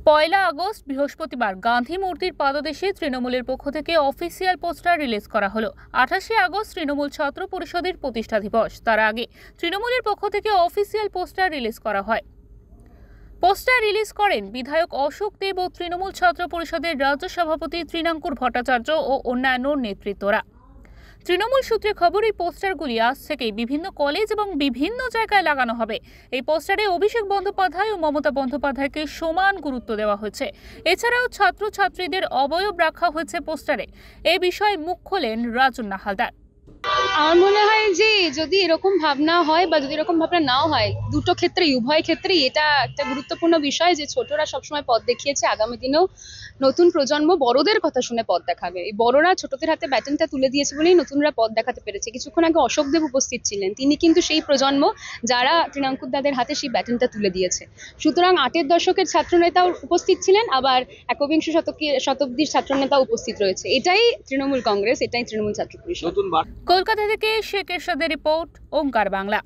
পয়লা August বৃহস্পতিবার গান্ধী মূর্তির পাদদেশে তৃণমূলের পক্ষ থেকে অফিসিয়াল পোস্টার রিলিজ করা হলো। 28শে আগস্ট তৃণমূল ছাত্র পরিষদের প্রতিষ্ঠা দিবস। তার আগে তৃণমূলের পক্ষ থেকে অফিসিয়াল পোস্টার রিলিজ করা হয়। পোস্টার রিলিজ করেন বিধায়ক অশোক দেব ও তৃণমূল ছাত্র পরিষদের রাজ্য সভাপতি তৃণাঙ্কুর ভট্টাচার্য ও অন্যান্য নেতৃত্বরা। তৃণমূল সূত্রে খবর, এই পোস্টারগুলি আজ থেকেই বিভিন্ন কলেজ এবং বিভিন্ন জায়গায় লাগানো হবে। এই পোস্টারে অভিষেক বন্দ্যোপাধ্যায় ও মমতা বন্দ্যোপাধ্যায়কে সমান গুরুত্ব দেওয়া হয়েছে। এছাড়াও ছাত্রছাত্রীদের অবয়ব রাখা হয়েছে পোস্টারে। এই বিষয়ে মুখ খোলেন রাজন্না হালদার। আমার মনে হয় যে যদি এরকম ভাবনা হয় বা যদি এরকম ভাবনা নাও হয়, দুটো ক্ষেত্রেই উভয় ক্ষেত্রেই এটা একটা গুরুত্বপূর্ণ বিষয় যে ছোটরা সবসময় পথ দেখিয়েছে, আগামী দিনেও নতুন প্রজন্ম বড়দের কথা শুনে পথ দেখাবে। এই বড়রা ছোটদের হাতে ব্যাটনটা তুলে দিয়েছে বলেই নতুনরা পথ দেখাতে পেরেছে। কিছুক্ষণ আগে অশোক দেব উপস্থিত ছিলেন, তিনি কিন্তু সেই প্রজন্ম যারা তৃণাঙ্কুর দাদের হাতে সেই ব্যাটনটা তুলে দিয়েছে। সুতরাং 8-এর দশকের ছাত্রনেতাও উপস্থিত ছিলেন, আবার একবিংশ শতাব্দীর ছাত্রনেতা উপস্থিত রয়েছে। এটাই তৃণমূল কংগ্রেস, এটাই তৃণমূল ছাত্র পরিষদ। কলকাতা থেকে শেখ এরশাদের রিপোর্ট, ওঙ্কার বাংলা।